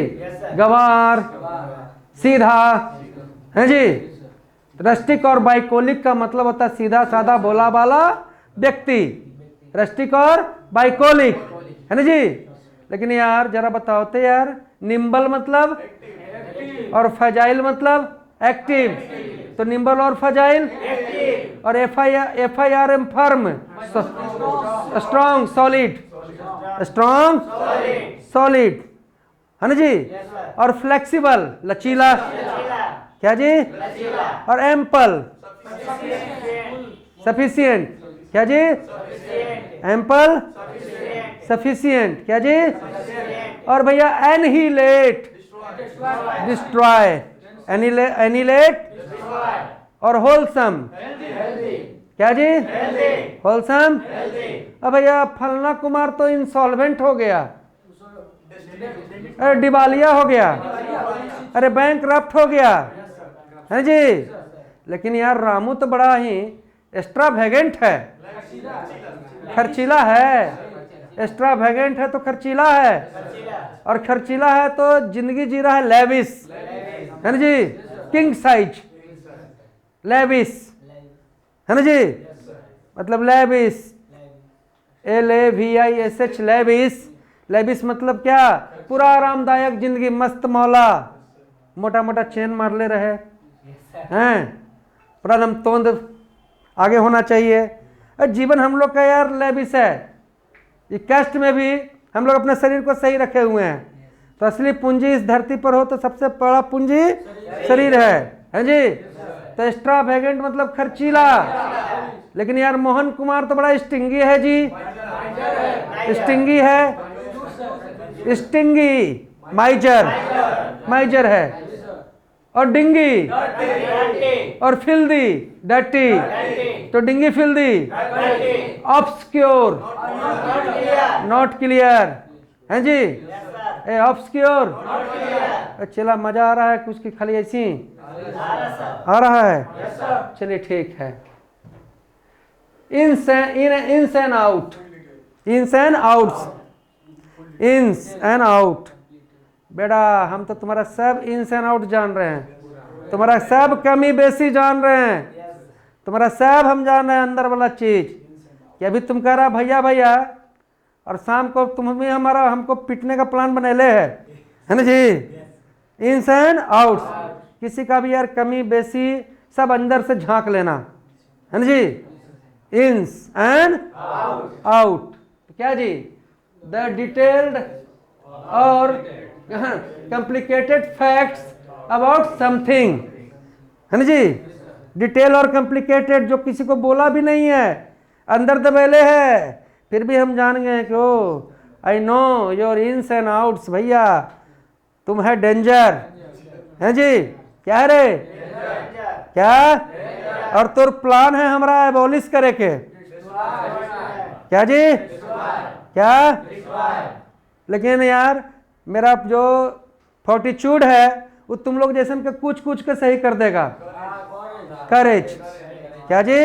गवार, सीधा, है जी। रस्टिक और बाइकोलिक का मतलब होता है सीधा साधा भोला भाला व्यक्ति, रस्टिक और बाइकोलिक, है ना जी। लेकिन यार जरा बताओ तो यार, निम्बल मतलब और फजाइल मतलब एक्टिव, तो निम्बल और फजाइल और F I R M firm, strong solid, strong solid, है ना जी। और फ्लेक्सिबल लचीला, क्या जी, और एम्पल सफिशिएंट, क्या जी, एम्पल सफिशिएंट, क्या जी। और भैया एनहिलेट, डिस्ट्रॉय, एनिलेट और होलसम, क्या जी, होलसम। अब भैया फलना कुमार तो इंसॉल्वेंट हो गया, अरे दिवालिया हो गया, अरे बैंक रफ्ट हो गया, है जी। लेकिन यार रामू तो बड़ा ही एक्स्ट्रावेगेंट है, खर्चीला है, एक्स्ट्रावेगेंट है तो खर्चीला है, और खर्चीला है तो जिंदगी जी रहा है लेविस, है ना जी, किंग साइज लेविस, है ना जी। मतलब लेविस, LAVISH लेविस, लेविस मतलब क्या, पूरा आरामदायक जिंदगी, मस्त मौला, मोटा मोटा चेन मार ले रहे हैं, पूरा दम तोंद आगे होना चाहिए। जीवन हम लोग का यार लेविस है, ये कष्ट में भी हम लोग अपने शरीर को सही रखे हुए हैं। तो असली पूंजी इस धरती पर हो तो सबसे बड़ा पूंजी शरीर है जी। तो एक्स्ट्रावेगेंट मतलब खर्चीला। लेकिन यार मोहन कुमार तो बड़ा स्टिंगी है जी, स्टिंगी है, स्टिंगी, माइजर है, और डिंगी और फिल्दी, डटी, तो dingy filthy, obscure, not clear, है जी, ऑब्सक्योर। चला मजा आ रहा है कुछ की खाली ऐसी आ रहा है, चलिए ठीक है। Ins and out, ins and outs, ins and out. बेटा हम तो तुम्हारा सब इन्स एंड आउट जान रहे हैं, तुम्हारा सब कमी बेसी जान रहे हैं, तुम्हारा सब हम जान रहे हैं अंदर वाला चीज कि अभी तुम कह रहा भैया भैया, और शाम को तुम भी हमारा हमको पिटने का प्लान बनेले है ना जी। इन्स एंड आउट्स, किसी का भी यार कमी बेसी सब अंदर से झांक लेना, है ना जी। इन्स एंड आउट, क्या जी, द डिटेल्ड और कॉम्प्लिकेटेड फैक्ट्स अबाउट समथिंग, है ना जी। डिटेल और कॉम्प्लिकेटेड, जो किसी को बोला भी नहीं है, अंदर दबेले है, फिर भी हम जान गए कि oh I know your ins and outs, भैया तुम है डेंजर, है जी। क्या है रे, क्या, और तुर प्लान है हमारा एबॉलिश करे के, क्या जी, क्या। लेकिन यार मेरा जो फोर्टिट्यूड है वो तुम लोग जैसे के कुछ के सही कर देगा, करेज, क्या जी,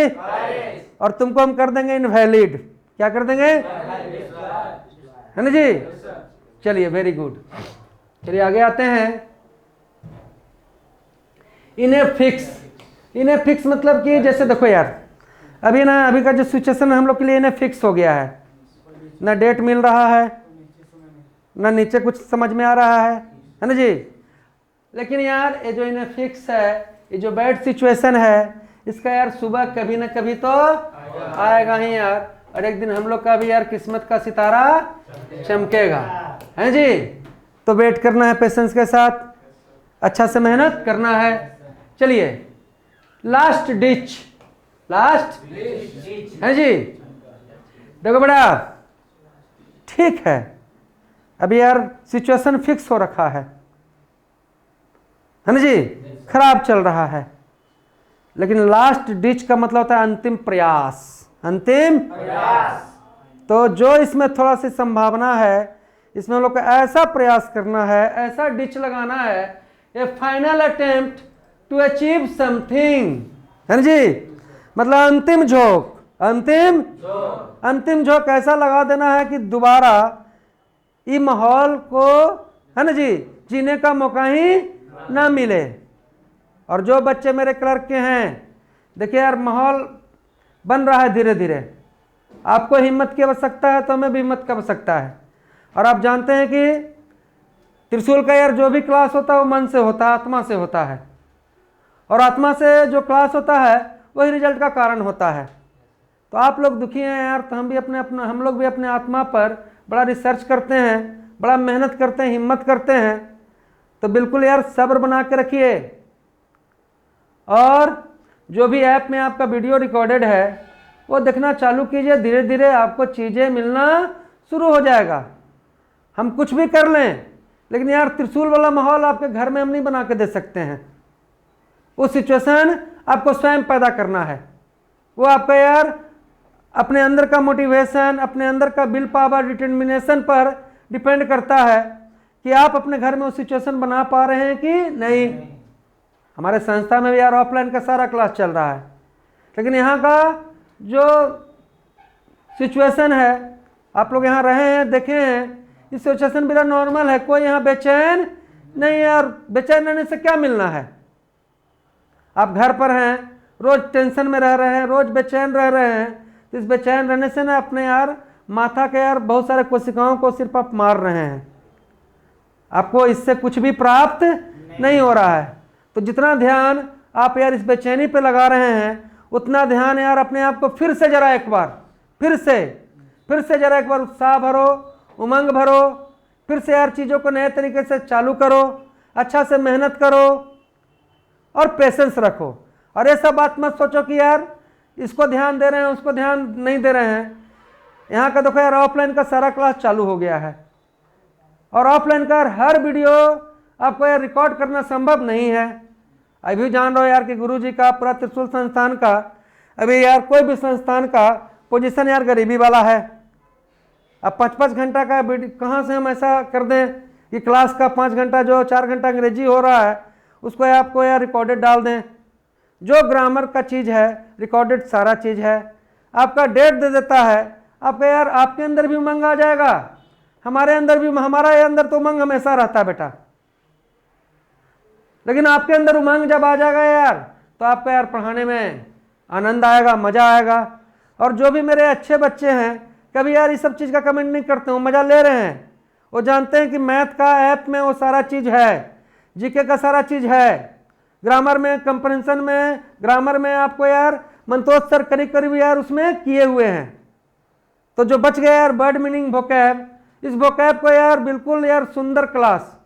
और तुमको हम कर देंगे इनवैलिड, क्या कर देंगे, है ना जी। चलिए वेरी गुड, चलिए आगे आते हैं। इन्हें फिक्स मतलब कि जैसे देखो यार, अभी ना अभी का जो सिचुएशन है हम लोग के लिए इन्हें फिक्स हो गया है, ना डेट मिल रहा है, ना नीचे कुछ समझ में आ रहा है ना जी। लेकिन यार ये जो इन्हें फिक्स है, ये जो बैड सिचुएशन है, इसका यार सुबह कभी ना कभी तो आएगा ही यार, और एक दिन हम लोग का भी यार किस्मत का सितारा चमकेगा, है जी। तो वेट करना है पेशेंस के साथ, अच्छा से मेहनत करना है। चलिए लास्ट डिच, है जी। देखो बेटा ठीक है, अभी यार सिचुएशन फिक्स हो रखा है ना जी, खराब चल रहा है, लेकिन लास्ट डिच का मतलब होता है अंतिम प्रयास, अंतिम प्रयास। तो जो इसमें थोड़ा सी संभावना है, इसमें हम लोग को ऐसा प्रयास करना है, ऐसा डिच लगाना है, a final attempt to achieve something, है ना जी। मतलब अंतिम झोंक, अंतिम झोंक ऐसा लगा देना है कि दोबारा इस माहौल को, है ना जी, जीने का मौका ही ना मिले। और जो बच्चे मेरे क्लर्क के हैं, देखिए यार माहौल बन रहा है धीरे धीरे, आपको हिम्मत की आवश्यकता है तो हमें भी हिम्मत की आवश्यकता है। और आप जानते हैं कि त्रिशूल का यार जो भी क्लास होता है वो मन से होता है, आत्मा से होता है, और आत्मा से जो क्लास होता है वही रिजल्ट का कारण होता है। तो आप लोग दुखी हैं यार, तो हम लोग भी अपने आत्मा पर बड़ा रिसर्च करते हैं, बड़ा मेहनत करते हैं, हिम्मत करते हैं। तो बिल्कुल यार सब्र बना के रखिए। और जो भी ऐप में आपका वीडियो रिकॉर्डेड है वो देखना चालू कीजिए, धीरे धीरे आपको चीज़ें मिलना शुरू हो जाएगा। हम कुछ भी कर लें, लेकिन यार त्रिशूल वाला माहौल आपके घर में हम नहीं बना के दे सकते हैं। वो सिचुएशन आपको स्वयं पैदा करना है। वो आपका यार अपने अंदर का मोटिवेशन, अपने अंदर का विल पावर, डिटर्मिनेशन पर डिपेंड करता है कि आप अपने घर में वो सिचुएशन बना पा रहे हैं कि नहीं। हमारे संस्था में भी यार ऑफलाइन का सारा क्लास चल रहा है, लेकिन यहाँ का जो सिचुएशन है, आप लोग यहाँ रहे हैं, देखे हैं, इस सिचुएशन बिल्कुल नॉर्मल है। कोई यहाँ बेचैन नहीं है, और बेचैन रहने से क्या मिलना है। आप घर पर हैं, रोज टेंशन में रह रहे हैं, रोज बेचैन रह रहे हैं, तो इस बेचैन रहने से ना अपने यार माथा के यार बहुत सारे कोशिकाओं को सिर्फ आप मार रहे हैं। आपको इससे कुछ भी प्राप्त नहीं हो रहा है। तो जितना ध्यान आप यार इस बेचैनी पे लगा रहे हैं, उतना ध्यान यार अपने आप को फिर से जरा एक बार, फिर से जरा एक बार उत्साह भरो, उमंग भरो, फिर से यार चीज़ों को नए तरीके से चालू करो, अच्छा से मेहनत करो और पेशेंस रखो। और ये सब बात मत सोचो कि यार इसको ध्यान दे रहे हैं, उसको ध्यान नहीं दे रहे हैं। यहाँ का देखो यार ऑफलाइन का सारा क्लास चालू हो गया है, और ऑफलाइन का हर वीडियो आपको यार रिकॉर्ड करना संभव नहीं है। अभी जान रहे हो यार कि गुरुजी का, पूरा त्रिशूल संस्थान का, अभी यार कोई भी संस्थान का पोजीशन यार गरीबी वाला है। अब 5-5 घंटा का कहाँ से हम ऐसा कर दें कि क्लास का 5 घंटा जो 4 घंटा अंग्रेजी हो रहा है उसको आपको यार रिकॉर्डेड डाल दें। जो ग्रामर का चीज़ है रिकॉर्डेड सारा चीज़ है, आपका डेट दे देता है। आपका यार आपके अंदर भी उमंग आ जाएगा, हमारे अंदर भी, हमारा अंदर तो उमंग हमेशा रहता है बेटा, लेकिन आपके अंदर उमंग जब आ जाएगा यार तो आपका यार पढ़ाने में आनंद आएगा, मज़ा आएगा। और जो भी मेरे अच्छे बच्चे हैं कभी यार इस सब चीज़ का कमेंट नहीं करते हो, मज़ा ले रहे हैं। वो जानते हैं कि मैथ का ऐप में वो सारा चीज़ है, जीके का सारा चीज़ है, ग्रामर में, कंप्रेंशन में, ग्रामर में आपको यार मंतोष सर करीब करीब यार उसमें किए हुए हैं। तो जो बच गया यार वर्ड मीनिंग वोकैब, इस वोकैब को यार बिल्कुल यार सुंदर क्लास,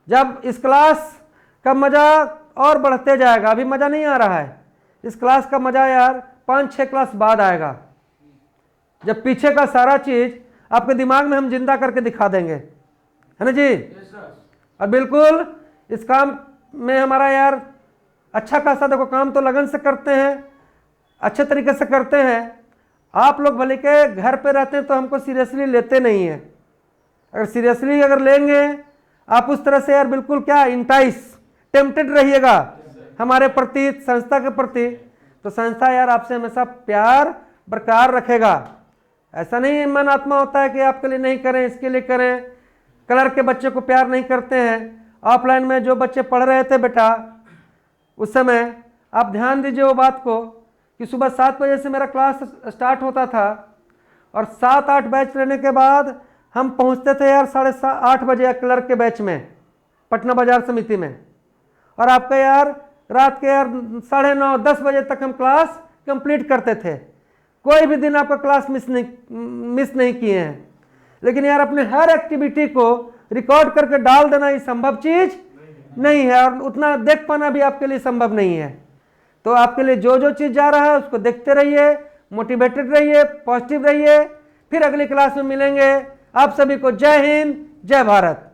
जब इस क्लास का मज़ा और बढ़ते जाएगा, अभी मज़ा नहीं आ रहा है, इस क्लास का मज़ा यार 5-6 क्लास बाद आएगा, जब पीछे का सारा चीज़ आपके दिमाग में हम जिंदा करके दिखा देंगे, है ना जी। और बिल्कुल इस काम में हमारा यार अच्छा खासा, देखो काम तो लगन से करते हैं, अच्छे तरीके से करते हैं। आप लोग भले के घर पे रहते हैं तो हमको सीरियसली लेते नहीं हैं। अगर सीरियसली अगर लेंगे आप उस तरह से यार बिल्कुल क्या इंटाइस, टेम्पटेड रहिएगा हमारे प्रति, संस्था के प्रति, तो संस्था यार आपसे हमेशा प्यार बरकरार रखेगा। ऐसा नहीं मन आत्मा होता है कि आपके लिए नहीं करें, इसके लिए करें। क्लर्क के बच्चे को प्यार नहीं करते हैं। ऑफलाइन में जो बच्चे पढ़ रहे थे बेटा उस समय, आप ध्यान दीजिए वो बात को कि सुबह 7 बजे से मेरा क्लास स्टार्ट होता था, और 7-8 बैच लेने के बाद हम पहुंचते थे यार 8:30 बजे क्लर्क के बैच में पटना बाजार समिति में, और आपका यार रात के यार 9:30-10 बजे तक हम क्लास कंप्लीट करते थे। कोई भी दिन आपका क्लास मिस नहीं किए हैं। लेकिन यार अपने हर एक्टिविटी को रिकॉर्ड करके डाल देना ये संभव चीज़ नहीं है, और उतना देख पाना भी आपके लिए संभव नहीं है। तो आपके लिए जो जो चीज़ जा रहा है उसको देखते रहिए, मोटिवेटेड रहिए, पॉजिटिव रहिए। फिर अगली क्लास में मिलेंगे। आप सभी को जय हिंद, जय भारत।